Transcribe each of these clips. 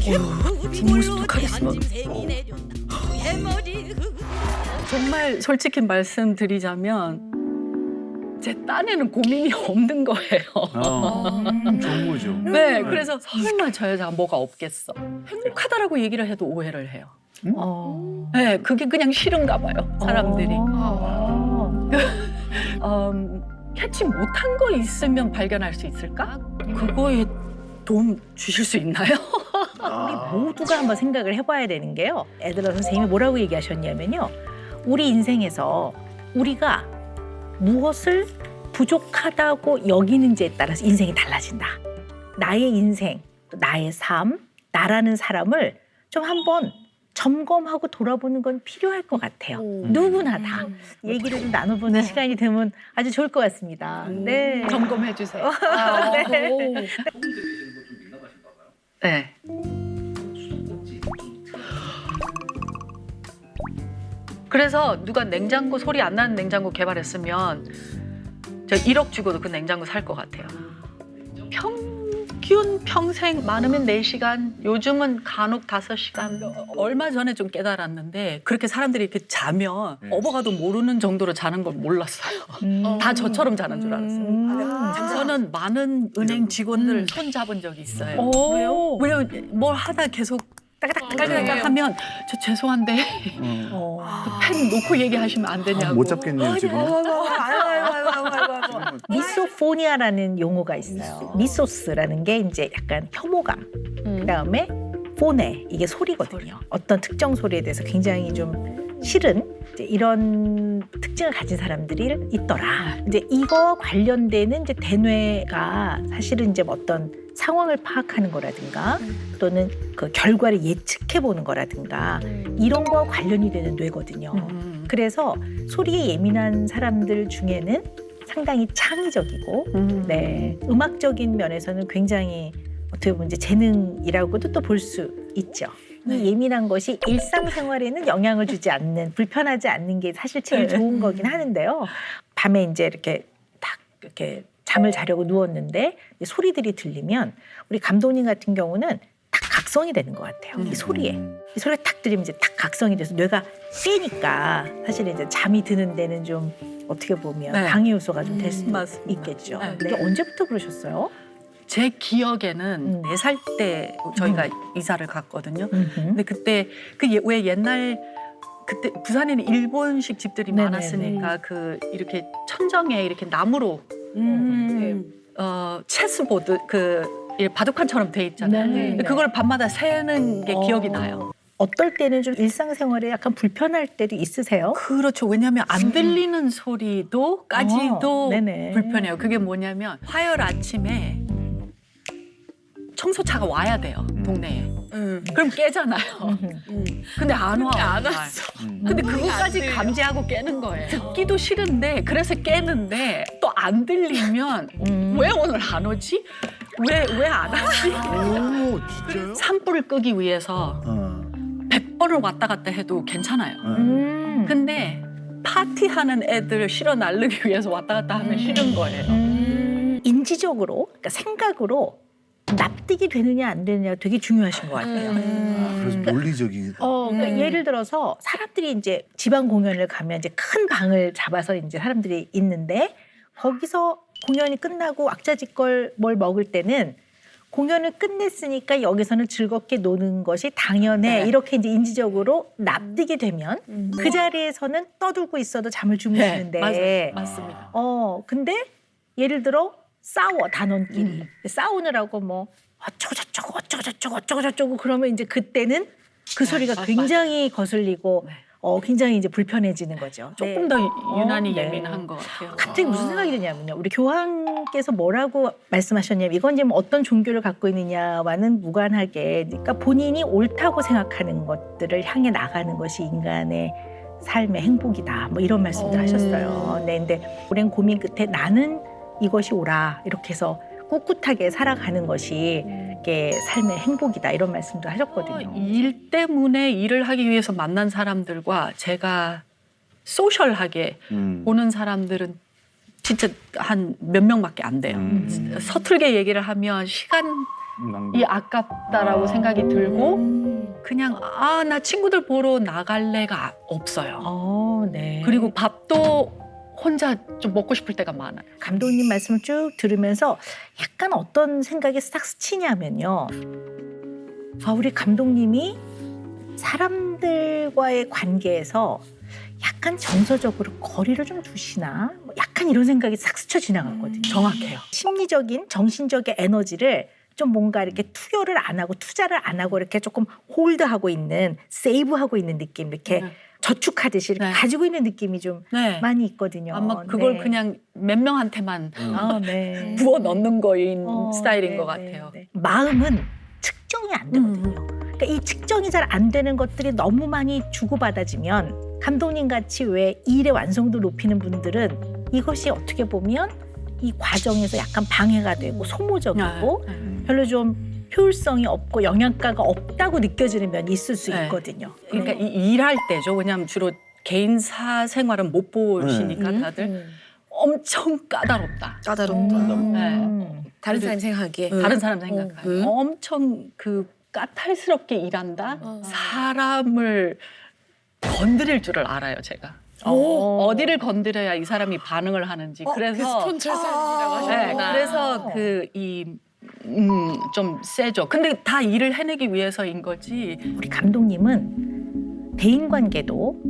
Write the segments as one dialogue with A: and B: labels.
A: 뒷모습도 카리스마. 정말 솔직히 말씀드리자면 제 딴에는 고민이 없는 거예요.
B: 정모죠.
A: 네, 그래서 설마 저 여자가 뭐가 없겠어. 행복하다라고 얘기를 해도 오해를 해요. 네, 그게 그냥 싫은가 봐요, 사람들이. 캐치 못한 거 있으면 발견할 수 있을까? 그거에 도움 주실 수 있나요?
C: 모두가 한번 생각을 해봐야 되는 게요. 애들아 선생님이 뭐라고 얘기하셨냐면요. 우리 인생에서 우리가 무엇을 부족하다고 여기는지에 따라서 인생이 달라진다. 나의 인생, 나의 삶, 나라는 사람을 좀 한번 점검하고 돌아보는 건 필요할 것 같아요. 누구나 다. 얘기를 좀 나눠보는 시간이 되면 아주 좋을 것 같습니다. 네.
A: 점검해 주세요.
C: 네.
A: 네. 그래서 누가 냉장고 소리 안 나는 냉장고 개발했으면 저 1억 주고도 그 냉장고 살 것 같아요. 평균 평생 많으면 4시간, 요즘은 간혹 5시간. 얼마 전에 좀 깨달았는데 그렇게 사람들이 이렇게 자면 업어가도 모르는 정도로 자는 걸 몰랐어요. 다 저처럼 자는 줄 알았어요. 저는 많은 은행 직원들 손 잡은 적이 있어요.
C: 왜요?
A: 왜냐면 뭘 하다 계속 따가닥따가닥 하면 저 죄송한데 펜 놓고 얘기하시면 안 되냐고.
B: 못 잡겠네요, 지금.
C: 미소포니아라는 용어가 있어요. 미소스라는 게 이제 약간 혐오감. 그다음에 포네, 이게 소리거든요. 어떤 특정 소리에 대해서 굉장히 좀 싫은 이제 이런 특징을 가진 사람들이 있더라. 이제 이거 관련되는 이제 대뇌가 사실은 이제 어떤 상황을 파악하는 거라든가 또는 그 결과를 예측해 보는 거라든가 이런 거와 관련이 되는 뇌거든요. 그래서 소리에 예민한 사람들 중에는 상당히 창의적이고 네, 음악적인 면에서는 굉장히 어떻게 보면 이제 재능이라고도 또 볼 수 있죠. 이 예민한 것이 일상생활에는 영향을 주지 않는, 불편하지 않는 게 사실 제일 좋은 거긴 하는데요. 밤에 이제 이렇게 딱 이렇게 잠을 자려고 누웠는데 소리들이 들리면 우리 감독님 같은 경우는 딱 각성이 되는 것 같아요. 이 소리에. 이 소리가 딱 들리면 이제 딱 각성이 돼서 뇌가 깨니까 사실 이제 잠이 드는 데는 좀 어떻게 보면
A: 네.
C: 방해 요소가 좀 될 수
A: 맞습니다.
C: 있겠죠.
A: 네.
C: 이게 언제부터 그러셨어요?
A: 제 기억에는 4살 때 저희가 이사를 갔거든요. 근데 그때 왜 옛날 그때 부산에는 일본식 집들이
C: 네네네.
A: 많았으니까 그 이렇게 천정에 이렇게 나무로 체스보드 바둑판처럼 돼 있잖아요.
C: 네네.
A: 근데 그걸 밤마다 새는 게 기억이 나요.
C: 어떨 때는 좀 일상생활에 약간 불편할 때도 있으세요?
A: 그렇죠. 왜냐하면 안 들리는 소리도까지도
C: 네네.
A: 불편해요. 그게 뭐냐면 화요일 아침에 청소차가 와야 돼요, 동네에. 그럼 깨잖아요. 근데 안 와. 안 왔어. 근데 그거까지 감지하고 깨는 거예요. 듣기도 싫은데 그래서 깨는데 또 안 들리면 왜 오늘 안 오지? 왜 안 하지?
B: 오, 진짜요?
A: 산불을 끄기 위해서 100번을 왔다 갔다 해도 괜찮아요. 근데 파티하는 애들 실어 날르기 위해서 왔다 갔다 하면 싫은 거예요.
C: 인지적으로, 그러니까 생각으로 납득이 되느냐 안 되느냐가 되게 중요하신 것 같아요.
B: 그래서 논리적인.
C: 그러니까 예를 들어서 사람들이 이제 지방 공연을 가면 이제 큰 방을 잡아서 이제 사람들이 있는데 거기서 공연이 끝나고 왁자지껄 뭘 먹을 때는 공연을 끝냈으니까 여기서는 즐겁게 노는 것이 당연해.
A: 네.
C: 이렇게 이제 인지적으로 납득이 되면 그 자리에서는 떠들고 있어도 잠을 주무시는데
A: 맞습니다.
C: 근데 예를 들어 싸워 단원끼리 싸우느라고 뭐 어쩌고 저쩌고 그러면 이제 그때는 그 소리가
A: 맞아요.
C: 굉장히 거슬리고 굉장히 이제 불편해지는 거죠.
A: 조금 더 유난히
C: 네.
A: 예민한 것 같아요.
C: 갑자기 무슨 생각이 드냐면요. 우리 교황께서 뭐라고 말씀하셨냐면 이건 지금 어떤 종교를 갖고 있느냐와는 무관하게 그러니까 본인이 옳다고 생각하는 것들을 향해 나가는 것이 인간의 삶의 행복이다. 뭐 이런 말씀도 하셨어요. 네, 근데 오랜 고민 끝에 나는 이것이 옳아 이렇게 해서 꿋꿋하게 살아가는 것이 이게 삶의 행복이다 이런 말씀도 하셨거든요.
A: 일 때문에 일을 하기 위해서 만난 사람들과 제가 소셜하게 보는 사람들은 진짜 한 몇 명밖에 안 돼요. 서툴게 얘기를 하면 시간 이 아깝다라고 생각이 들고 그냥 나 친구들 보러 나갈래가 없어요.
C: 네.
A: 그리고 밥도 혼자 좀 먹고 싶을 때가 많아요.
C: 감독님 말씀을 쭉 들으면서 약간 어떤 생각이 싹 스치냐면요. 우리 감독님이 사람들과의 관계에서 약간 정서적으로 거리를 좀 두시나? 약간 이런 생각이 싹 스쳐 지나갔거든요.
A: 정확해요.
C: 심리적인, 정신적인 에너지를 좀 뭔가 이렇게 투여를 안 하고 투자를 안 하고 이렇게 조금 홀드하고 있는, 세이브하고 있는 느낌, 이렇게 저축하듯이 이렇게
A: 네.
C: 가지고 있는 느낌이 좀
A: 네.
C: 많이 있거든요.
A: 아마 그걸
C: 네.
A: 그냥 몇 명한테만
C: 네.
A: 부어 넣는 거인 스타일인
C: 네,
A: 것
C: 네,
A: 같아요.
C: 네. 마음은 측정이 안 되거든요. 그러니까 이 측정이 잘 안 되는 것들이 너무 많이 주고받아지면 감독님 같이 왜 일의 완성도 높이는 분들은 이것이 어떻게 보면 이 과정에서 약간 방해가 되고 소모적이고 별로 좀 효율성이 없고 영양가가 없다고 느껴지는 면이 있을 수
A: 네.
C: 있거든요.
A: 그러니까
C: 네.
A: 이 일할 때죠. 왜냐하면 주로 개인 사생활은 못 보시니까 다들 엄청 까다롭다.
D: 까다롭다.
C: 음.
D: 다른 사람 생각하기에.
A: 다른 사람 생각하면 엄청 그 까탈스럽게 일한다. 사람을 건드릴 줄을 알아요, 제가. 어디를 건드려야 이 사람이 반응을 하는지. 그래서
D: 스폰철사님이라고 하셨구나.
A: 그래서 좀 세죠. 근데 다 일을 해내기 위해서인 거지.
C: 우리 감독님은 대인관계도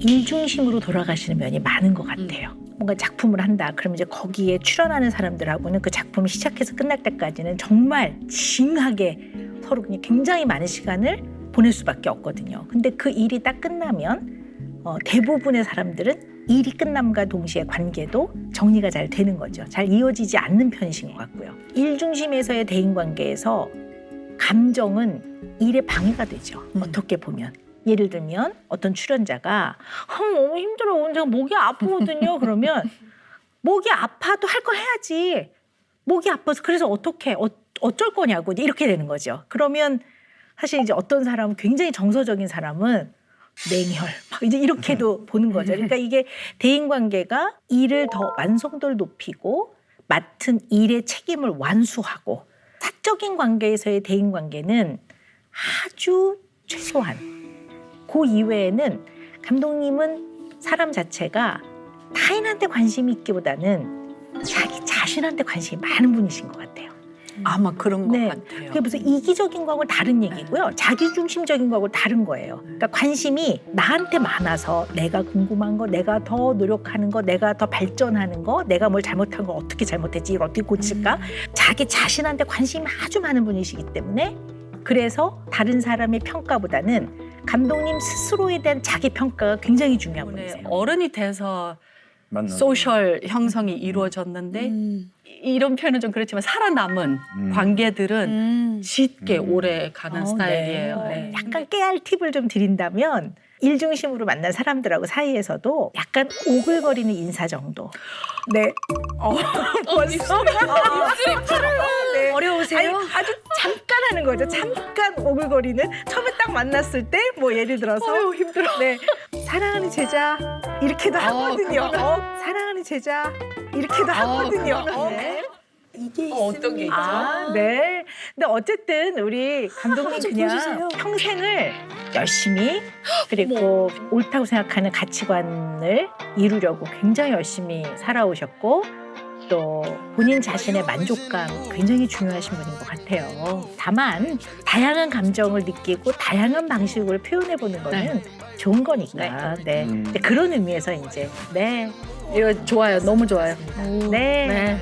C: 일 중심으로 돌아가시는 면이 많은 것 같아요. 뭔가 작품을 한다. 그러면 이제 거기에 출연하는 사람들하고는 그 작품이 시작해서 끝날 때까지는 정말 징하게 서로 그냥 굉장히 많은 시간을 보낼 수밖에 없거든요. 근데 그 일이 딱 끝나면 대부분의 사람들은 일이 끝남과 동시에 관계도 정리가 잘 되는 거죠. 잘 이어지지 않는 편이신 것 같고요. 일 중심에서의 대인관계에서 감정은 일에 방해가 되죠. 어떻게 보면. 예를 들면 어떤 출연자가 너무 힘들어, 오늘 목이 아프거든요. 그러면 목이 아파도 할 거 해야지. 목이 아파서 그래서 어떻게 어쩔 거냐고 이렇게 되는 거죠. 그러면 사실 이제 어떤 사람은 굉장히 정서적인 사람은 냉혈 막 이제 이렇게도 보는 거죠. 그러니까 이게 대인관계가 일을 더 완성도를 높이고 맡은 일의 책임을 완수하고 사적인 관계에서의 대인관계는 아주 최소한 그 이외에는 감독님은 사람 자체가 타인한테 관심이 있기보다는 자기 자신한테 관심이 많은 분이신 것 같아요.
A: 아마 그런 것
C: 네.
A: 같아요.
C: 그게 무슨 이기적인 거하고 다른 얘기고요. 자기 중심적인 거하고 다른 거예요. 그러니까 관심이 나한테 많아서 내가 궁금한 거, 내가 더 노력하는 거, 내가 더 발전하는 거, 내가 뭘 잘못한 거 어떻게 잘못했지, 이걸 어떻게 고칠까? 자기 자신한테 관심이 아주 많은 분이시기 때문에 그래서 다른 사람의 평가보다는 감독님 스스로에 대한 자기 평가가 굉장히 중요한 분이세요.
A: 어른이 돼서
B: 만나서.
A: 소셜 형성이 이루어졌는데 이런 표현은 좀 그렇지만 살아남은 관계들은 쉽게 오래 가는 스타일이에요. 네.
C: 약간 깨알 팁을 좀 드린다면 일 중심으로 만난 사람들하고 사이에서도 약간 오글거리는 인사 정도. 네. 벌써 네.
D: 어려우세요?
C: 아니, 아주 잠깐 하는 거죠. 잠깐 오글거리는. 처음에 딱 만났을 때 뭐 예를 들어서 힘들어. 네. 사랑하는 제자 이렇게도 하거든요. 사랑하는 제자 이렇게도 하거든요. 네. 이게
D: 어떤 게 있죠?
C: 네. 근데 어쨌든 우리 감독님
D: 좀
C: 그냥
D: 보여주세요.
C: 평생을 열심히 그리고 옳다고 생각하는 가치관을 이루려고 굉장히 열심히 살아오셨고 또 본인 자신의 만족감 굉장히 중요하신 분인 것 같아요. 다만 다양한 감정을 느끼고 다양한 방식으로 표현해보는 거는 좋은 거니까. 네. 근데 그런 의미에서 이제 네.
A: 이거 좋아요. 너무 좋아요.
C: 네.
A: 네.